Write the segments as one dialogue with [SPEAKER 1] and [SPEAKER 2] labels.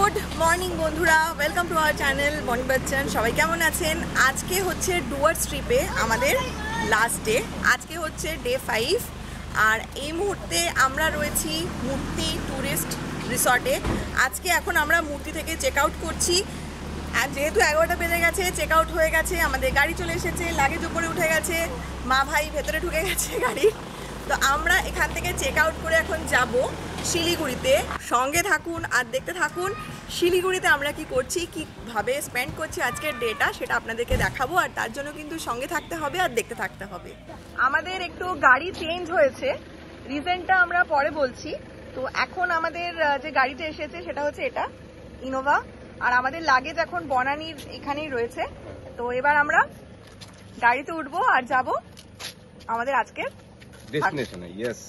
[SPEAKER 1] Good morning বন্ধুরা, welcome to our channel বনি বচ্চন। সবাই কেমন আছেন? আজকে হচ্ছে ডুয়ার্স ট্রিপে আমাদের লাস্ট ডে। আজকে হচ্ছে ডে 5 আর এই মুহূর্তে আমরা রয়েছি মূর্তি ট্যুরিস্ট রিসর্টে। আজকে এখন আমরা মূর্তি থেকে চেক আউট করছি। আর যেহেতু 11টা বেজে গেছে, চেক আউট হয়ে গেছে, আমাদের গাড়ি চলে এসেছে, লাগেজ উপরে উঠে গেছে, মা ভাই ভেতরে ঢুকে গেছে গাড়ি। তো আমরা এখান থেকে চেক আউট করে এখন যাব শিলিগুড়িতে। সঙ্গে থাকুন আর দেখতে থাকুন শিলিগুড়িতে আমরা কি করছি, কীভাবে স্পেন্ড করছি আজকের ডেটা, সেটা আপনাদেরকে দেখাবো। আর তার জন্য কিন্তু সঙ্গে থাকতে হবে আর দেখতে থাকতে হবে। আমাদের একটু গাড়ি চেঞ্জ হয়েছে, রিজনটা আমরা পরে বলছি। তো এখন আমাদের যে গাড়িটা এসেছে সেটা হচ্ছে এটা ইনোভা, আর আমাদের লাগেজ এখন বনানীর এখানেই রয়েছে। তো এবার আমরা গাড়িতে উঠবো আর যাব আমাদের আজকের
[SPEAKER 2] ডেস্টিনেশনে। Yes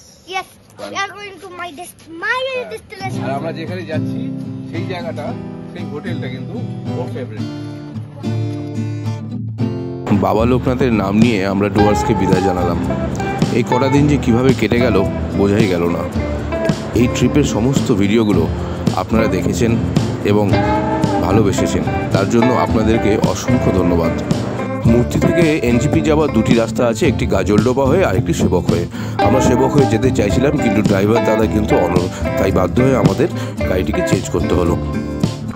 [SPEAKER 3] we are going to my destination.
[SPEAKER 2] আর আমরা যেখানে যাচ্ছি সেই জায়গাটা, সেই হোটেলটা কিন্তু ওর ফেভারিট।
[SPEAKER 4] বাবা লোকনাথের নাম নিয়ে আমরা ডুয়ার্সকে বিদায় জানালাম। এই কটা দিন যে কিভাবে কেটে গেল বোঝাই গেল না। এই ট্রিপের সমস্ত ভিডিওগুলো আপনারা দেখেছেন এবং ভালোবেসেছেন, তার জন্য আপনাদেরকে অসংখ্য ধন্যবাদ। মূর্তি থেকে এনজিপি যাওয়ার দুটি রাস্তা আছে, একটি গাজলডোবা হয়ে আর একটি সেবক হয়ে। আমরা সেবক হয়ে যেতে চাইছিলাম, কিন্তু ড্রাইভার দাদা কিন্তু অনড়, তাই বাধ্য হয়ে আমাদের গাড়িটিকে চেঞ্জ করতে হলো।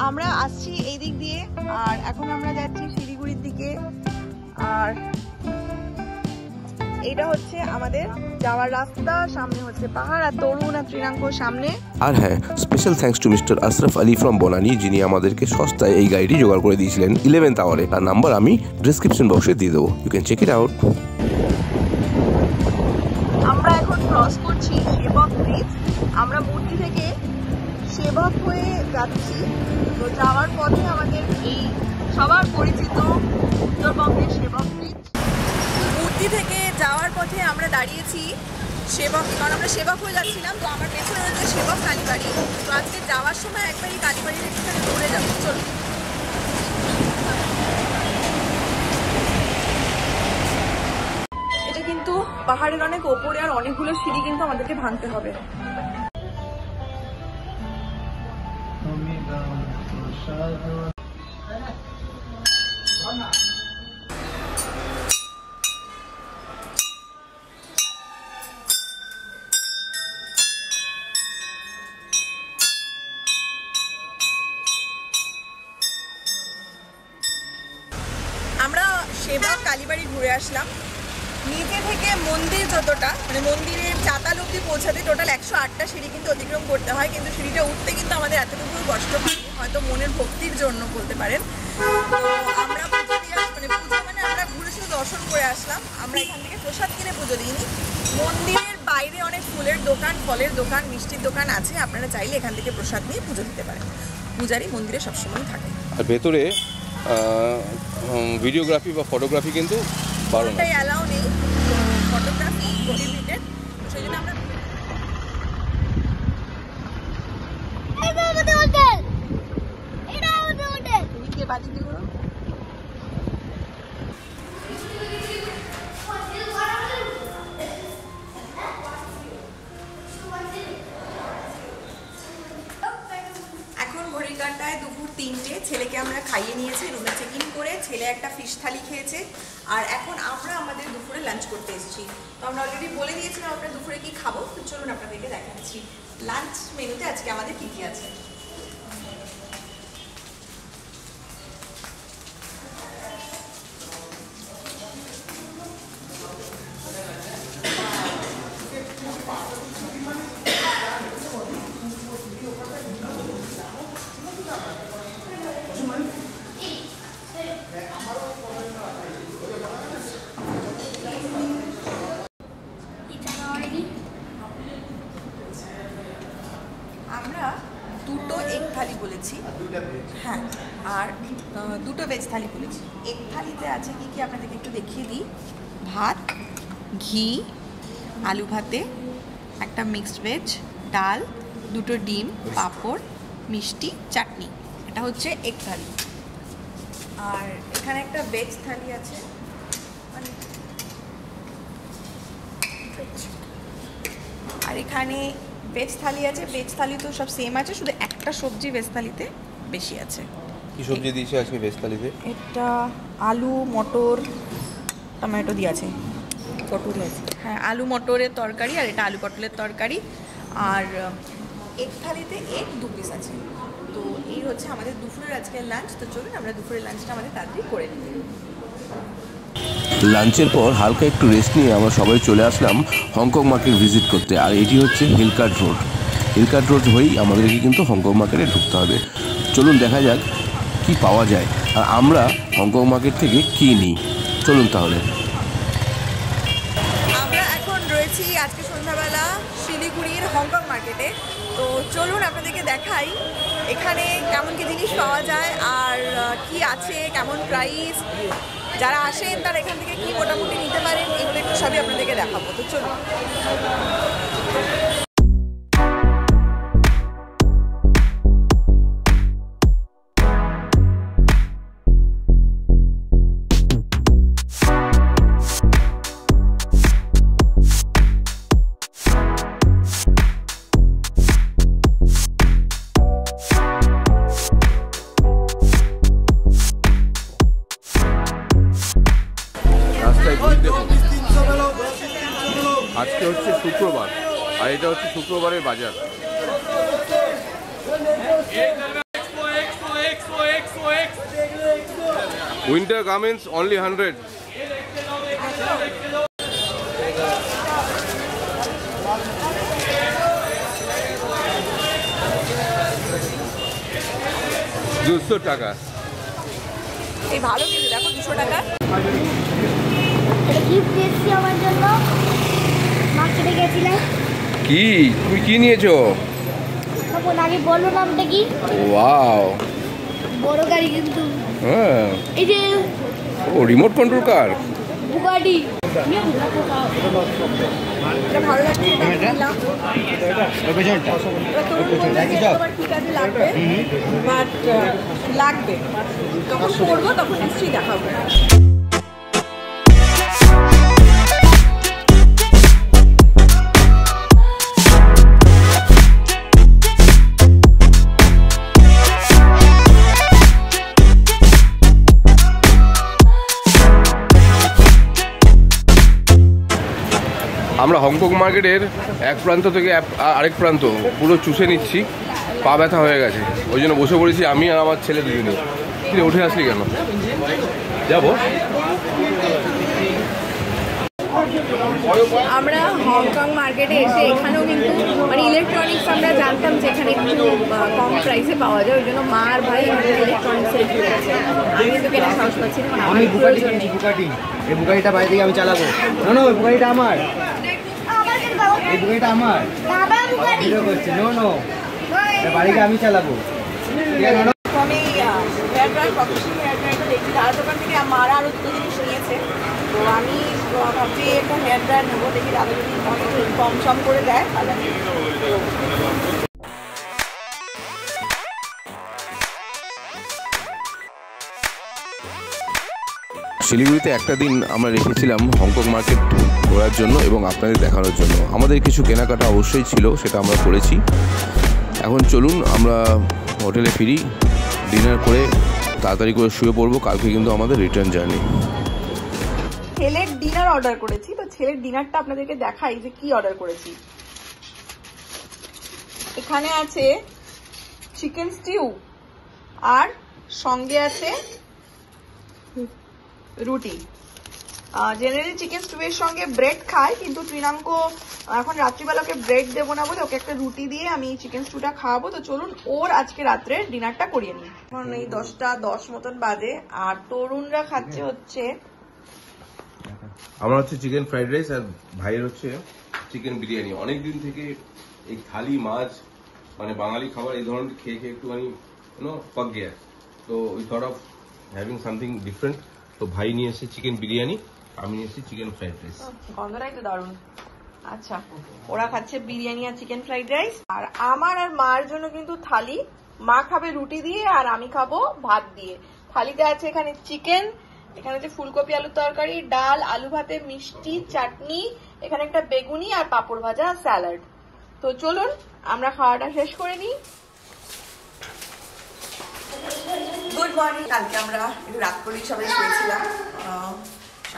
[SPEAKER 1] আমরা আসছি এই দিক দিয়ে আর এখন আমরা যাচ্ছি শিলিগুড়ির দিকে। আর এটা হচ্ছে আমাদের যাওয়ার রাস্তা, সামনে হচ্ছে পাহাড় আর তরুণ আর তৃণাঙ্কর সামনে।
[SPEAKER 4] আর হ্যাঁ, special thanks to mister Ashraf Ali from Banani, যিনি আমাদেরকে সস্তায় এই গাড়িটি জোগাড় করে দিয়েছিলেন 11th আওয়ারে। তার নাম্বার আমি ডিসক্রিপশন বক্সে দিয়ে দেবো, you can check it out.
[SPEAKER 1] আমরা এখন ক্রস করছি সেবক ব্রিজ। আমরা মূর্তি থেকে সেবক হয়ে যাচ্ছি। তো যাওয়ার পথে আমাদের এই সবার পরিচিত উত্তরবঙ্গের সেবক ব্রিজ। মূর্তি থেকে যাওয়ার পথে আমরা দাঁড়িয়েছি সেবক, কারণ আমরা সেবক হয়ে যাচ্ছিলাম। তো আমার পেছনে রয়েছে সেবক কালীবাড়ি। তো আজকে যাওয়ার সময় একবারই কালীবাড়ির এখানে ঘুরে যাবো, চলো। এটা কিন্তু পাহাড়ের অনেক ওপরে আর অনেকগুলো সিঁড়ি কিন্তু আমাদেরকে ভাঙতে হবে। আমরা সেবক কালীবাড়ি ঘুরে আসলাম। নিচে থেকে মন্দির যতটা, মানে মন্দিরের চাতাল অব্দি পৌঁছাতে টোটাল 108টা সিঁড়ি কিন্তু অতিক্রম করতে হয়। কিন্তু সিঁড়িটা উঠতে কিন্তু আমাদের এতটুকু কষ্ট হয়নি, হয়তো মনের ভক্তির জন্য বলতে পারেন। তো আমরা পুজো দিয়ে আমরা ঘুরে শুধু দর্শন করে আসলাম। আমরা এখান থেকে প্রসাদ কিনে পুজো দিইনি। মন্দিরের বাইরে অনেক ফুলের দোকান, ফলের দোকান, মিষ্টির দোকান আছে, আপনারা চাইলে এখান থেকে প্রসাদ নিয়ে পুজো দিতে পারেন। পূজারি মন্দিরে সবসময় থাকে।
[SPEAKER 2] আর ভেতরে ভিডিওগ্রাফি বা ফটোগ্রাফি কিন্তু বারণ,
[SPEAKER 1] অ্যালাউ নেই। ফটোগ্রাফি প্রহিবিটেড, সেই জন্য আমরা এখন ঘড়ির কাঁটায় দুপুর 3টে। ছেলেকে আমরা খাইয়ে নিয়েছি, রুমে চেক ইন করে। ছেলে একটা ফিশ থালি খেয়েছে। আর এখন আমরা আমাদের দুপুরে লাঞ্চ করতে এসেছি। তো আমরা অলরেডি বলে দিয়েছিলাম আমরা দুপুরে কি খাবো, তো চলুন আপনাদেরকে দেখাচ্ছি লাঞ্চ মেনুতে আজকে আমাদের কি কি আছে। আমরা দুটো এগ থালি বলেছি, হ্যাঁ, আর দুটো ভেজ থালি বলেছি। এগ থালিতে আছে কি কি আপনাদেরকে একটু দেখিয়ে দিই। ভাত, ঘি, আলু ভাতে, একটা মিক্সড ভেজ, ডাল, দুটো ডিম, পাঁপড়, মিষ্টি, চাটনি। এটা হচ্ছে এগ থালি। আর এখানে একটা ভেজ থালি আছে, মানে আর এখানে ভেজ থালি আছে। ভেজ থালি তো সব সেম আছে, শুধু একটা সবজি ভেজ থালিতে বেশি আছে।
[SPEAKER 4] কি সবজি দিয়েছে আজকে ভেজ থালিতে?
[SPEAKER 1] এটা আলু মটর টমেটো দিয়ে আছে, পটল আছে, হ্যাঁ আলু মটরের তরকারি, আর এটা আলু পটলের তরকারি, আর এক থালিতে এক 2 পিস আছে। তো এই হচ্ছে আমাদের দুপুরের আজকের লাঞ্চ। তো চলুন আমরা দুপুরের লাঞ্চটা আমাদের তাড়াতাড়ি করে নিই।
[SPEAKER 4] লাঞ্চের পর হালকা একটু রেস্ট নিয়ে আমরা সবাই চলে আসলাম হংকং মার্কেট ভিজিট করতে। আর এটি হচ্ছে হিলকার্ট রোড। হিলকার্ট রোড হয়েই আমাদেরকে কিন্তু হংকং মার্কেটে ঢুকতে হবে। চলুন দেখা যাক কি পাওয়া যায় আর আমরা হংকং মার্কেট থেকে কী নিই। চলুন তাহলে।
[SPEAKER 1] আমরা এখন রয়েছি আজকে সন্ধ্যাবেলা শিলিগুড়ির হংকং মার্কেটে। তো চলুন আপনাদেরকে দেখাই এখানে কেমন কি জিনিস পাওয়া যায় আর কি আছে, কেমন প্রাইস, যারা আসেন তারা এখান থেকে কি মোটামুটি নিতে পারেন, এগুলো একটু সবই আপনাদেরকে দেখাবো। তো চলুন।
[SPEAKER 2] আজকে হচ্ছে শুক্রবার আর এটা হচ্ছে শুক্রবারের বাজার। Winter garments only 100। টাকা।
[SPEAKER 1] এই ভালো কিন্তু দেখো 200 টাকা।
[SPEAKER 3] এটা গিফট দিয়েছি আমার জন্য, মার্কেটে গেছিলাম।
[SPEAKER 2] কি তুমি কি নিয়েছো?
[SPEAKER 3] তখন আগে বলো নামটা কি?
[SPEAKER 2] ওয়াও,
[SPEAKER 3] বড় গাড়ি কিন্তু।
[SPEAKER 2] হ্যাঁ
[SPEAKER 3] এই যে
[SPEAKER 2] ও রিমোট কন্ট্রোল কার।
[SPEAKER 3] বুগাটি।
[SPEAKER 1] এটা ভালো লাগছে, এটা নিলাম। ঠিক আছে লাগবে, বাট লাগবে যখন করবো তখন নিশ্চয়ই দেখাবো।
[SPEAKER 2] আমরা হংকং মার্কেটের এক প্রান্ত থেকে আরেক প্রান্ত পুরো চুষে নিচ্ছি, পা ব্যথা হয়ে গেছে, ওই জন্য বসে পড়েছি আমি আর আমার ছেলে দুজনে। কি উঠে আসলি কেন? যাবো।
[SPEAKER 1] আমরা হংকং মার্কেটে এসে এখানেও কিন্তু মানে ইলেকট্রনিক্স আমরা জানতাম যে এখানে একটু কম প্রাইসে পাওয়া যায়, ওই জন্য মা আর ভাই ইলেকট্রনিক্সের ঘুরে আছে। আমি কিন্তু কেনার সাহস পাচ্ছি না,
[SPEAKER 5] আমি বুগাটি কিনছি, বুগাটি। এই বুগাটিটা বাড়ি থেকে আমি চালাবো। না না, ওই বুগাটিটা আমার, এই বুগাটিটা আমার।
[SPEAKER 3] বাবা বুগাটি
[SPEAKER 5] করছে নো নো, বাড়িতে আমি চালাবো। ঠিক আছে।
[SPEAKER 1] আমি হেয়ার ড্রায়ার, প্রফেশনাল হেয়ার ড্রায়ারটা দেখছি দাদার দোকান থেকে, মারা আরও 2 জিনিস নিয়েছে। তো আমি ভাবছি একটা হেয়ার ড্রায়ার নেবো, দেখি দাদা যদি অনেক কম সম করে দেয় তাহলে।
[SPEAKER 4] শিলিগুড়িতে একটা দিন আমরা রেখেছিলাম হংকং মার্কেট ঘোরার জন্য এবং আপনাদের দেখানোর জন্য। আমাদের কিছু কেনাকাটা অবশ্যই ছিল, সেটা আমরা করেছি। এখন চলুন আমরা হোটেলে ফিরি, ডিনার করে তাড়াতাড়ি করে শুয়ে পড়বো। কালকে কিন্তু আমাদের রিটার্ন জার্নি।
[SPEAKER 1] ছেলের ডিনার অর্ডার করেছি, তো ছেলের ডিনারটা আপনাদেরকে দেখাই যে কি অর্ডার করেছি। এখানে আছে চিকেন স্টিউ আর সঙ্গে আছে রুটি। জেনারেলি চিকেন স্টিউয়ের সঙ্গে ব্রেড খায়, কিন্তু ত্রিনাঙ্ক এখন রাত্রিবেলাকে ব্রেড দেবো না বলে ওকে একটা রুটি দিয়ে আমি চিকেন স্টিউটা খাওয়াবো। তো চলুন ওর আজকে রাত্রে ডিনারটা করিয়ে নিই। এখন এই 10টা 10 মতন বাজে, আর তরুণরা খাচ্ছে হচ্ছে
[SPEAKER 2] আমার হচ্ছে চিকেন ফ্রাইড রাইস আর ভাইয়ের হচ্ছে চিকেন বিরিয়ানি। অনেকদিন থেকে এই থালি মাছ মানে বাঙালি খাবার এই ধরনের খেয়ে খেয়ে একটুখানি পাক গিয়া, তো we thought of having something different. তো ভাই নিয়ে এসেছে চিকেন বিরিয়ানি, আমি নিয়ে এসেছি চিকেন ফ্রাইড রাইস।
[SPEAKER 1] গন্ধটাই তো দারুণ। আচ্ছা, ওরা খাচ্ছে বিরিয়ানি আর চিকেন ফ্রাইড রাইস, আর আমার আর মার জন্য কিন্তু থালি। মা খাবে রুটি দিয়ে আর আমি খাবো ভাত দিয়ে। থালিতে আছে এখানে চিকেন, এখানে যে ফুলকপি আলুর তরকারি, ডাল, আলু ভাতে মিষ্টি, চাটনি, এখানে একটা বেগুনি আর পাঁপড় ভাজা, স্যালাড। তো চলুন আমরা খাওয়াটা শেষ করে নিই। মর্নিং। কালকে আমরা একটু রাত করেই সবাই শুয়েছিলাম,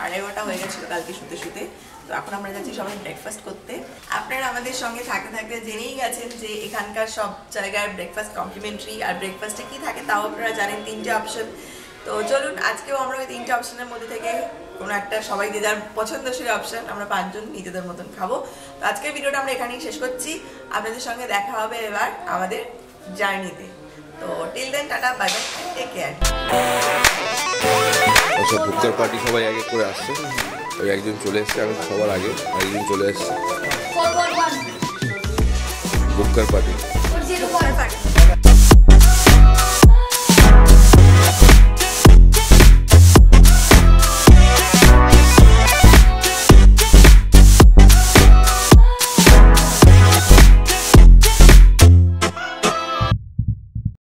[SPEAKER 1] 11:30 হয়ে গেছিলো কালকে শুতে শুতে। তো এখন আমরা যাচ্ছি সবাই ব্রেকফাস্ট করতে। আপনারা আমাদের সঙ্গে থাকতে থাকতে জেনেই গেছেন যে এখানকার সব জায়গায় ব্রেকফাস্ট কমপ্লিমেন্টারি, আর ব্রেকফাস্টে কি থাকে তাও আপনারা জানেন, 3টে অপশন। তো চলুন আজকেও আমরা ওই 3টে অপশনের মধ্যে থেকে কোনো একটা, সবাই যে যার পছন্দসই অপশন, আমরা 5 জন নিজেদের মতন খাবো। তো আজকের ভিডিওটা আমরা এখানেই শেষ করছি। আপনাদের সঙ্গে দেখা হবে এবার আমাদের জার্নিতে। তো till then, tata, bye bye, take care.
[SPEAKER 4] আচ্ছা, ভুক্কার পার্টি সবাই আগে করে আসছে, ওই একজন চলে এসছে, আমি সবার আগে একজন চলে এসছে ভুক্কার পার্টি।